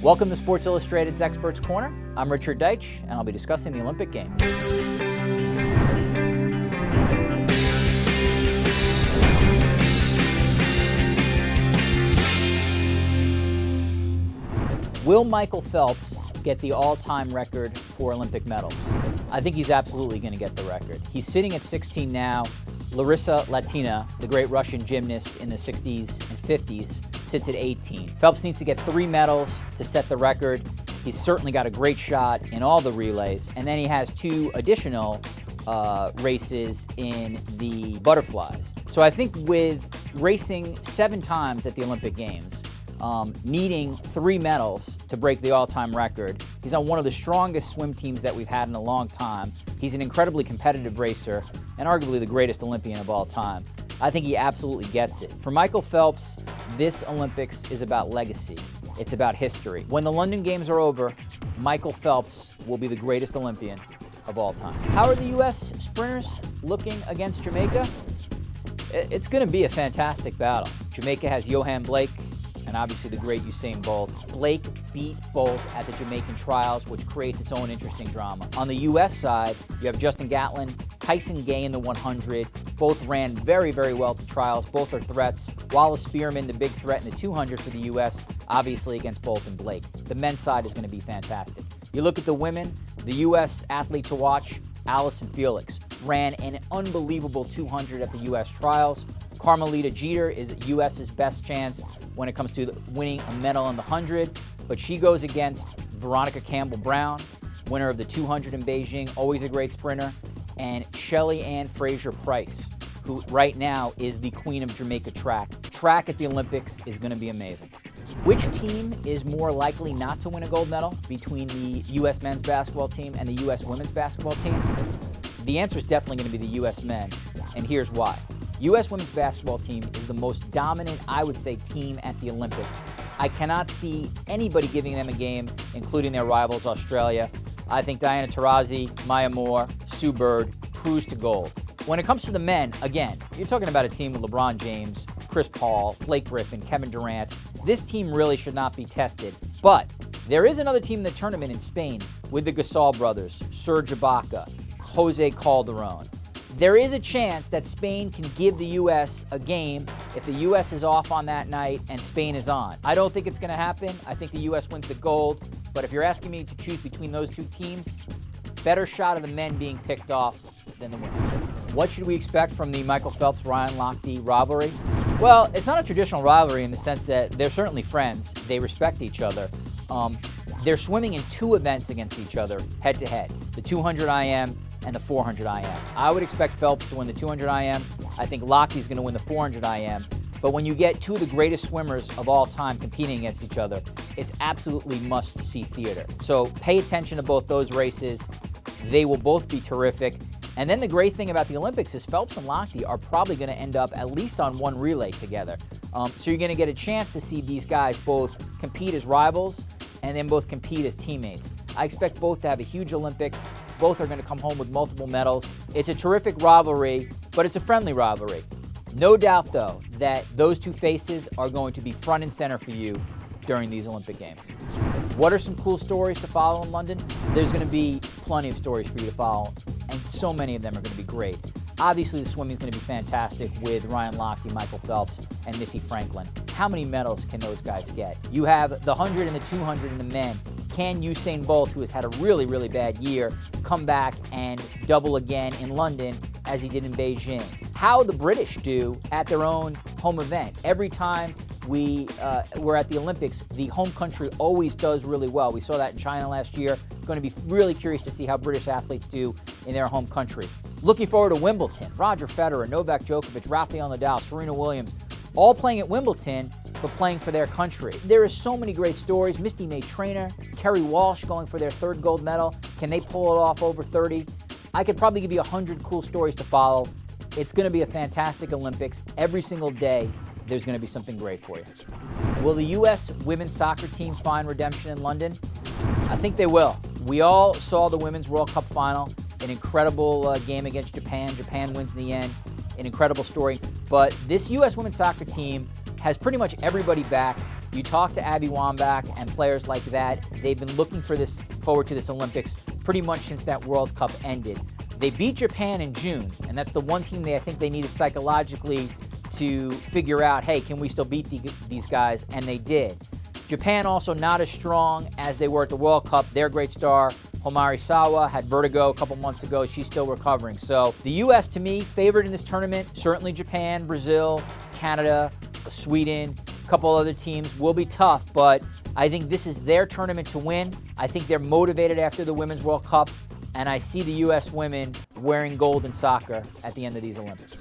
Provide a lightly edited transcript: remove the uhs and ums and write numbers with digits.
Welcome to Sports Illustrated's Experts Corner. I'm Richard Deitsch, and I'll be discussing the Olympic Games. Will Michael Phelps get the all-time record for Olympic medals? I think he's absolutely going to get the record. He's sitting at 16 now. Larissa Latina, the great Russian gymnast in the 60s and 50s, sits at 18. Phelps needs to get 3 medals to set the record. He's certainly got a great shot in all the relays. And then he has 2 additional races in the butterflies. So I think with racing 7 times at the Olympic Games, needing 3 medals to break the all-time record, he's on one of the strongest swim teams that we've had in a long time. He's an incredibly competitive racer and arguably the greatest Olympian of all time. I think he absolutely gets it. For Michael Phelps, this Olympics is about legacy. It's about history. When the London Games are over, Michael Phelps will be the greatest Olympian of all time. How are the U.S. sprinters looking against Jamaica? It's going to be a fantastic battle. Jamaica has Johan Blake and obviously the great Usain Bolt. Blake beat Bolt at the Jamaican trials, which creates its own interesting drama. On the U.S. side, you have Justin Gatlin, Tyson Gay in the 100. Both ran very, very well at the trials. Both are threats. Wallace Spearman, the big threat in the 200 for the U.S., obviously against Bolt and Blake. The men's side is going to be fantastic. You look at the women, the U.S. athlete to watch, Allison Felix, ran an unbelievable 200 at the U.S. trials. Carmelita Jeter is U.S.'s best chance when it comes to winning a medal in the 100, but she goes against Veronica Campbell-Brown, winner of the 200 in Beijing, always a great sprinter, and Shelly Ann Fraser-Price, who right now is the queen of Jamaica track. Track at the Olympics is going to be amazing. Which team is more likely not to win a gold medal between the U.S. men's basketball team and the U.S. women's basketball team? The answer is definitely going to be the U.S. men, and here's why. U.S. women's basketball team is the most dominant, I would say, team at the Olympics. I cannot see anybody giving them a game, including their rivals, Australia. I think Diana Taurasi, Maya Moore, Sue Bird cruise to gold. When it comes to the men, again, you're talking about a team with LeBron James, Chris Paul, Blake Griffin, Kevin Durant. This team really should not be tested. But there is another team in the tournament in Spain with the Gasol brothers, Serge Ibaka, Jose Calderon. There is a chance that Spain can give the U.S. a game if the U.S. is off on that night and Spain is on. I don't think it's going to happen. I think the U.S. wins the gold. But if you're asking me to choose between those 2 teams, better shot of the men being picked off than the women. What should we expect from the Michael Phelps-Ryan Lochte rivalry? Well, it's not a traditional rivalry in the sense that they're certainly friends. They respect each other. They're swimming in 2 events against each other, head-to-head, the 200 IM and the 400 IM. I would expect Phelps to win the 200 IM. I think Lochte's going to win the 400 IM. But when you get 2 of the greatest swimmers of all time competing against each other, it's absolutely must-see theater. So pay attention to both those races. They will both be terrific. And then the great thing about the Olympics is Phelps and Lochte are probably going to end up at least on one relay together. So you're going to get a chance to see these guys both compete as rivals and then both compete as teammates. I expect both to have a huge Olympics. Both are going to come home with multiple medals. It's a terrific rivalry, but it's a friendly rivalry. No doubt, though, that those 2 faces are going to be front and center for you during these Olympic Games. What are some cool stories to follow in London? There's going to be plenty of stories for you to follow, and so many of them are going to be great. Obviously, the swimming is going to be fantastic with Ryan Lochte, Michael Phelps, and Missy Franklin. How many medals can those guys get? You have the 100 and the 200 in the men. Can Usain Bolt, who has had a really, really bad year, come back and double again in London as he did in Beijing? How the British do at their own home event. Every time we're at the Olympics, the home country always does really well. We saw that in China last year. Going to be really curious to see how British athletes do in their home country. Looking forward to Wimbledon. Roger Federer, Novak Djokovic, Rafael Nadal, Serena Williams, all playing at Wimbledon, but playing for their country. There are so many great stories. Misty May Trainer, Kerry Walsh going for their 3rd gold medal. Can they pull it off over 30? I could probably give you 100 cool stories to follow. It's going to be a fantastic Olympics. Every single day, there's going to be something great for you. Will the U.S. women's soccer team find redemption in London? I think they will. We all saw the Women's World Cup final, an incredible game against Japan. Japan wins in the end. An incredible story. But this U.S. women's soccer team has pretty much everybody back You talk to Abby Wambach and players like that, they've been looking forward to this Olympics pretty much since that World Cup ended. They beat Japan in June, and that's the one team I think they needed psychologically to figure out, hey, can we still beat these guys? And they did. Japan also not as strong as they were at the World Cup. Their great star, Homari Sawa, had vertigo a couple months ago. She's still recovering. So the U.S., to me, favored in this tournament. Certainly Japan, Brazil, Canada, Sweden, a couple other teams will be tough, but I think this is their tournament to win. I think they're motivated after the Women's World Cup, and I see the U.S. women wearing gold in soccer at the end of these Olympics.